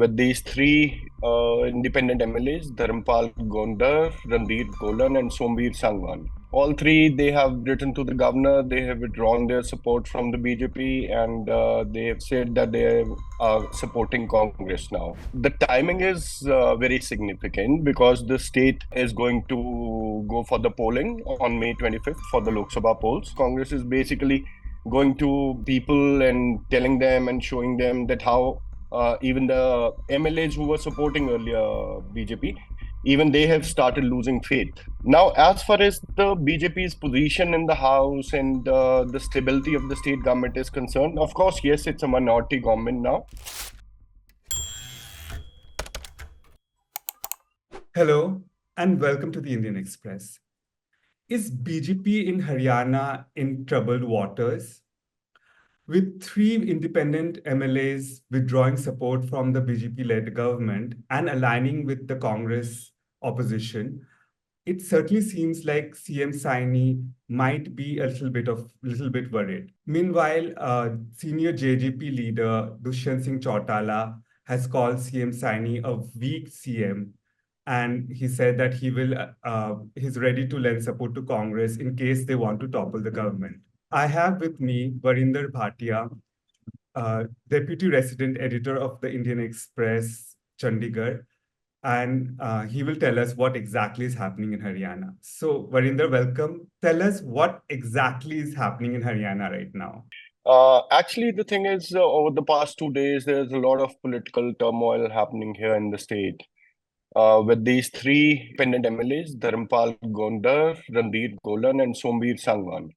with these three independent MLAs, Dharampal Gondar, Randeep Golan, and Sombir Sangwan. All three, they have written to the governor, they have withdrawn their support from the BJP, and they have said that they are supporting Congress now. The timing is very significant because the state is going to go for the polling on May 25th for the Lok Sabha polls. Congress is basically going to people and telling them and showing them that how even the MLAs who were supporting earlier BJP, even they have started losing faith. Now, as far as the BJP's position in the House and the stability of the state government is concerned, of course, yes, it's a minority government now. Hello and welcome to the Indian Express. Is BJP in Haryana in troubled waters? With 3 independent MLAs withdrawing support from the BJP-led government and aligning with the Congress opposition, it certainly seems like CM Saini might be a little bit worried. Meanwhile, senior JJP leader Dushyant Singh Chautala has called CM Saini a weak CM, and he said that he's ready to lend support to Congress in case they want to topple the government. I have with me Varinder Bhatia, Deputy Resident Editor of the Indian Express, Chandigarh, and he will tell us what exactly is happening in Haryana. So, Varinder, welcome. Tell us what exactly is happening in Haryana right now. Actually, the thing is, over the past 2 days, there's a lot of political turmoil happening here in the state. With these three independent MLAs, Dharampal Gondar, Randeep Golan, and Sombir Sangwan.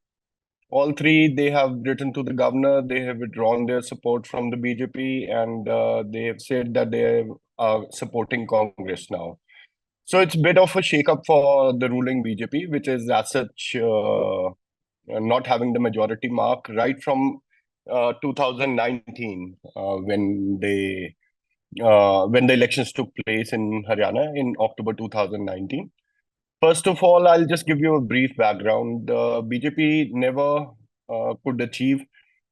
All three, they have written to the governor, they have withdrawn their support from the BJP, and they have said that they are supporting Congress now. So it's a bit of a shake-up for the ruling BJP, which is as such not having the majority mark right from 2019 when the elections took place in Haryana in October 2019. First of all, I'll just give you a brief background. BJP never could achieve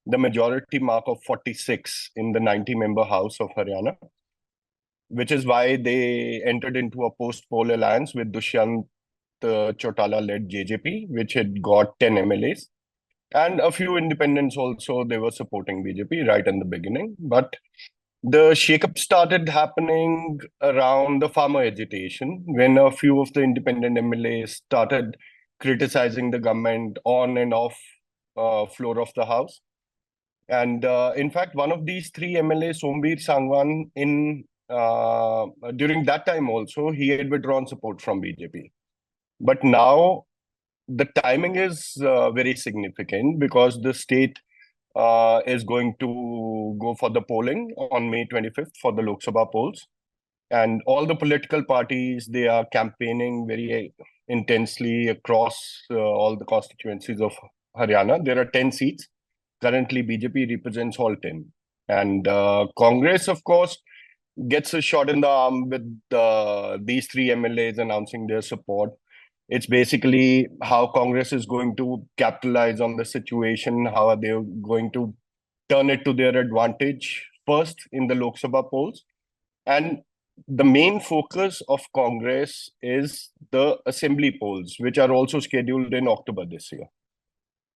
the majority mark of 46 in the 90-member House of Haryana, which is why they entered into a post-poll alliance with Dushyant Chautala-led JJP, which had got 10 MLAs. And a few independents also, they were supporting BJP right in the beginning. But the shakeup started happening around the farmer agitation when a few of the independent MLAs started criticizing the government on and off floor of the house. And in fact, one of these three MLAs, Sombir Sangwan, during that time also, he had withdrawn support from BJP. But now the timing is very significant because the state is going to go for the polling on May 25th for the Lok Sabha polls. And all the political parties, they are campaigning very intensely across all the constituencies of Haryana. There are 10 seats. Currently, BJP represents all 10. And Congress, of course, gets a shot in the arm with these three MLAs announcing their support. It's basically how Congress is going to capitalize on the situation, how are they going to turn it to their advantage first in the Lok Sabha polls. And the main focus of Congress is the assembly polls, which are also scheduled in October this year.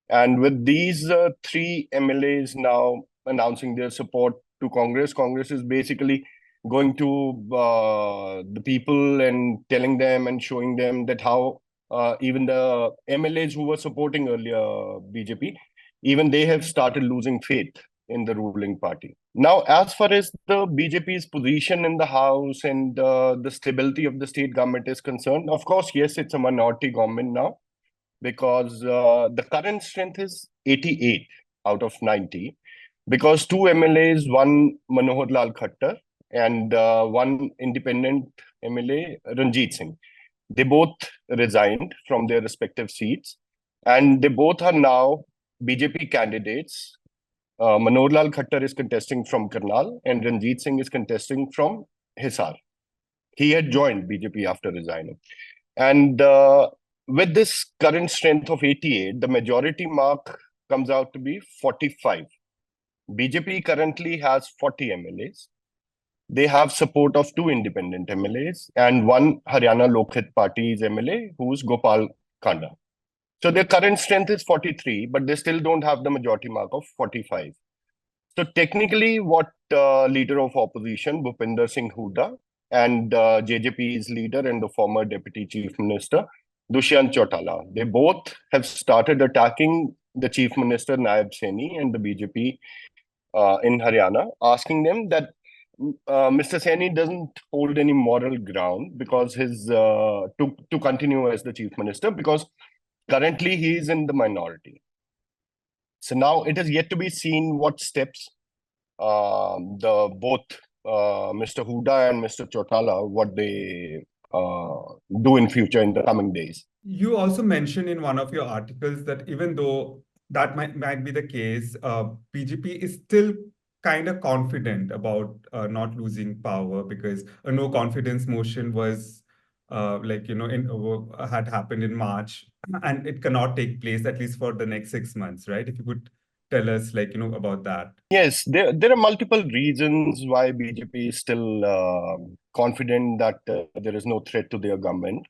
And with these three MLAs now announcing their support to Congress, Congress is basically going to the people and telling them and showing them that how even the MLAs who were supporting earlier BJP, even they have started losing faith in the ruling party. Now, as far as the BJP's position in the House and the stability of the state government is concerned, of course, yes, it's a minority government now because the current strength is 88 out of 90 because two MLAs, one Manohar Lal Khattar and one independent MLA, Ranjit Singh. They both resigned from their respective seats and they both are now BJP candidates. Manohar Lal Khattar is contesting from Karnal and Ranjit Singh is contesting from Hisar. He had joined BJP after resigning. And with this current strength of 88, the majority mark comes out to be 45. BJP currently has 40 MLAs they have support of two independent MLAs and one Haryana Lok Sabha Party's MLA, who's Gopal Kanda. So their current strength is 43, but they still don't have the majority mark of 45. So technically, what leader of opposition, Bhupinder Singh Hooda, and JJP's leader and the former Deputy Chief Minister, Dushyant Chautala, they both have started attacking the Chief Minister Nayab Saini and the BJP in Haryana, asking them that Mr. Saini doesn't hold any moral ground because his to continue as the Chief Minister, because currently he is in the minority. So now it is yet to be seen what steps the both Mr. Hooda and Mr. Chautala, what they do in future in the coming days. You also mentioned in one of your articles that even though that might be the case, BJP is still kind of confident about not losing power, because a no confidence motion was had happened in March, and it cannot take place at least for the next 6 months, right? If you could tell us about that. Yes, there are multiple reasons why BJP is still confident that there is no threat to their government.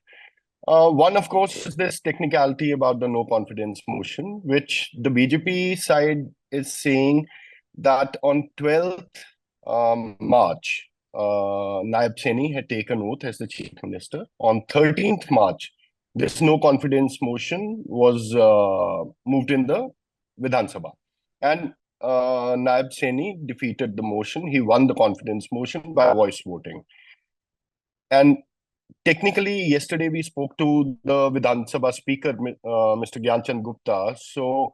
One, of course, is this technicality about the no confidence motion, which the BJP side is saying that on 12th March, Nayab Saini had taken oath as the Chief Minister. On 13th March, this no confidence motion was moved in the Vidhan Sabha. And Nayab Saini defeated the motion. He won the confidence motion by voice voting. And technically, yesterday we spoke to the Vidhan Sabha Speaker, Mr. Gyanchand Gupta. So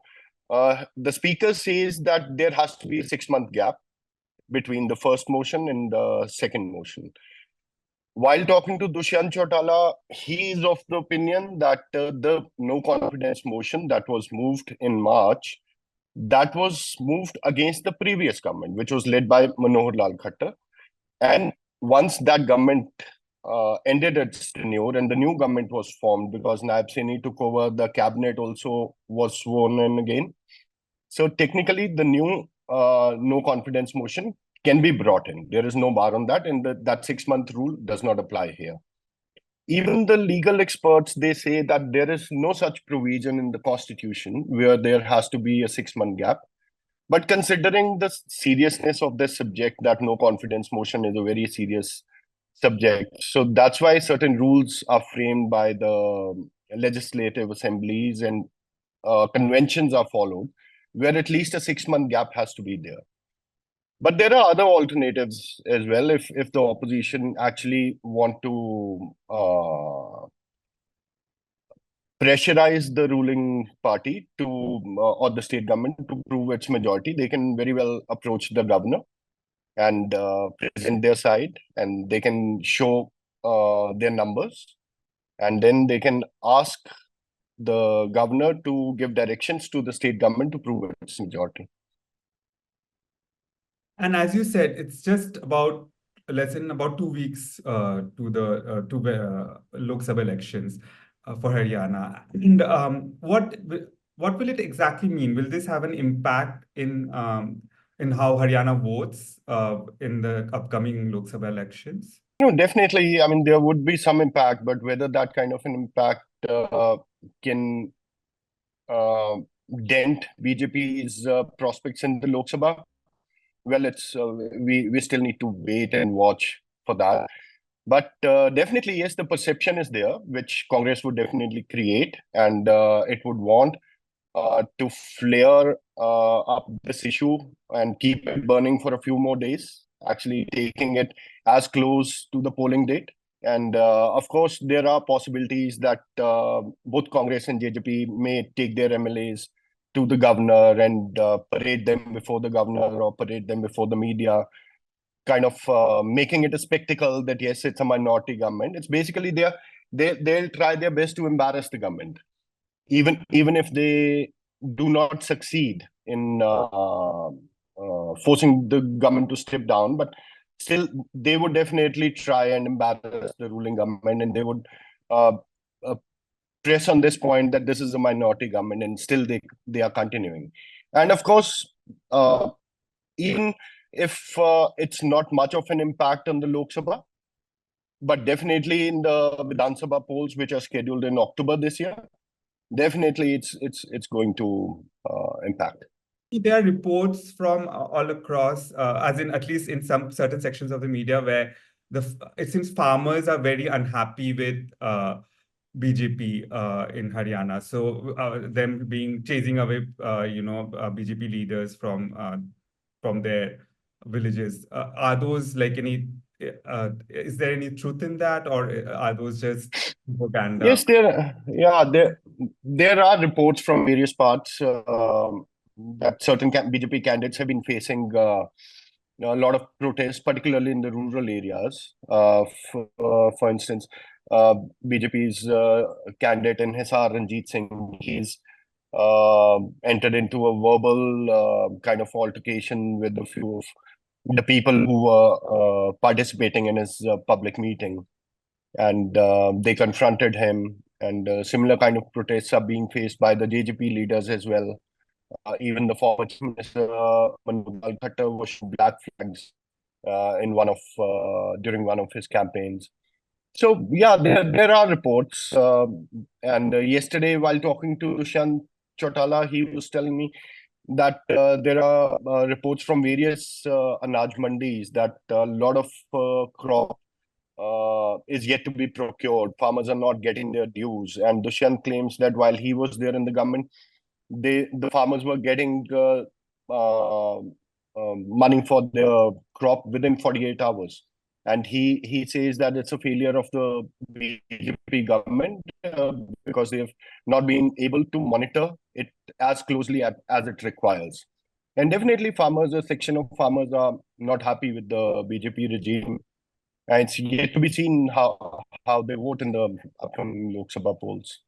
the Speaker says that there has to be a 6-month gap between the first motion and the second motion. While talking to Dushyant Chautala, he is of the opinion that the no confidence motion that was moved in March, that was moved against the previous government, which was led by Manohar Lal Khattar. And once that government ended its tenure and the new government was formed, because Nayab Saini took over, the cabinet also was sworn in again. So technically, the new no confidence motion can be brought in. There is no bar on that, and that 6-month rule does not apply here. Even the legal experts, they say that there is no such provision in the constitution where there has to be a 6-month gap. But considering the seriousness of this subject, that no confidence motion is a very serious subject. So that's why certain rules are framed by the legislative assemblies and conventions are followed, where at least a 6-month gap has to be there. But there are other alternatives as well. If the opposition actually want to pressurize the ruling party to or the state government to prove its majority, they can very well approach the governor and present their side, and they can show their numbers, and then they can ask the governor to give directions to the state government to prove its majority. And as you said, it's just about less than about 2 weeks to the Lok Sabha elections for Haryana. And what will it exactly mean? Will this have an impact in how Haryana votes in the upcoming Lok Sabha elections? No, definitely. I mean, there would be some impact, but whether that kind of an impact can dent BJP's prospects in the Lok Sabha, well, it's we still need to wait and watch for that. But definitely, yes, the perception is there, which Congress would definitely create, and it would want to flare up this issue and keep it burning for a few more days, actually taking it as close to the polling date. And of course, there are possibilities that both Congress and JJP may take their MLAs to the governor and parade them before the governor or parade them before the media, kind of making it a spectacle that, yes, it's a minority government. It's basically they'll try their best to embarrass the government. Even if they do not succeed in forcing the government to step down, but still they would definitely try and embarrass the ruling government, and they would press on this point that this is a minority government, and still they are continuing. And of course, even if it's not much of an impact on the Lok Sabha, but definitely in the Vidhan Sabha polls, which are scheduled in October this year, definitely it's going to impact. There are reports from all across, as in at least in some certain sections of the media, where it seems farmers are very unhappy with BJP in Haryana. So them chasing away, BJP leaders from their villages. Are those like any? Is there any truth in that, or are those just propaganda? Yes, there are reports from various parts that certain BJP candidates have been facing a lot of protests, particularly in the rural areas. For instance, BJP's candidate in Hisar, Ranjit Singh, he's entered into a verbal kind of altercation with a few of the people who were participating in his public meeting, and they confronted him. And similar kind of protests are being faced by the JJP leaders as well. Even the former Chief Minister Manoj Khattar was shown black flags during one of his campaigns. So yeah, there are reports. And yesterday, while talking to Dushyant Chautala, he was telling me that there are reports from various anaj mandis that a lot of crop is yet to be procured. Farmers are not getting their dues. And Dushyant claims that while he was there in the government, the farmers were getting money for their crop within 48 hours. And he says that it's a failure of the BJP government because they have not been able to monitor it as closely as it requires. And definitely farmers, a section of farmers are not happy with the BJP regime. And it's yet to be seen how they vote in the upcoming Lok Sabha polls.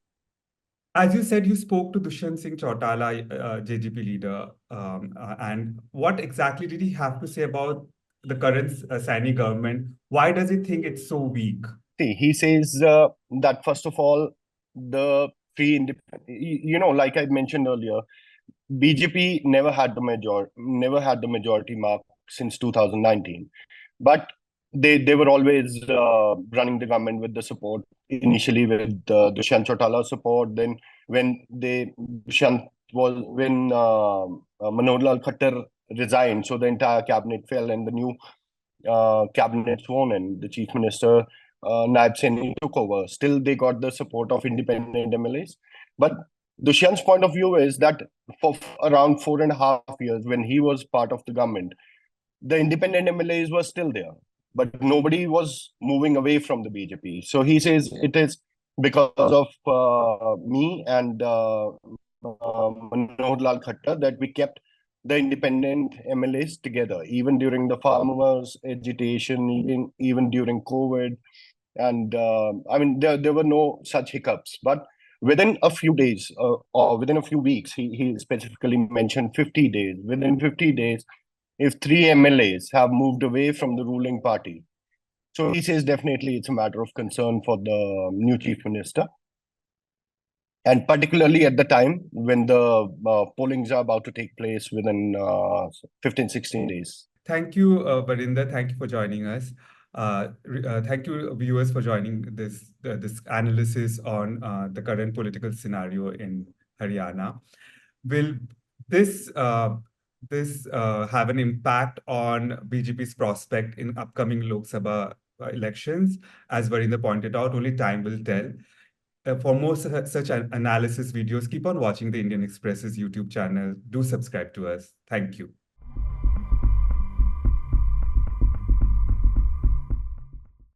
As you said, you spoke to Dushyant Singh Chautala, JGP leader, and what exactly did he have to say about the current Saini government? Why does he think it's so weak? See, he says that first of all, the like I mentioned earlier, BJP never had the majority mark since 2019, but they were always running the government with the support, initially with Dushyant Chautala's support. Then when Manoj Lal Khattar resigned, so the entire cabinet fell, and the new cabinet sworn in, the Chief Minister Nayab Saini took over. Still, they got the support of independent MLAs. But Dushyant's point of view is that for around 4.5 years, when he was part of the government, the independent MLAs were still there, but nobody was moving away from the BJP. So he says it is because of me and Manoj Lal Khattar that we kept the independent MLAs together, even during the farmers' agitation, even during COVID. And I mean, there were no such hiccups. But within a few days or within a few weeks, he specifically mentioned 50 days. Within 50 days, if 3 MLAs have moved away from the ruling party. So he says definitely it's a matter of concern for the new chief minister. And particularly at the time when the pollings are about to take place within 15, 16 days. Thank you, Varinder. Thank you for joining us. Thank you, viewers, for joining this analysis on the current political scenario in Haryana. Will this have an impact on BJP's prospect in upcoming Lok Sabha elections? As Varinder pointed out, only time will tell. For more such analysis videos, keep on watching the Indian Express's YouTube channel. Do subscribe to us. Thank you.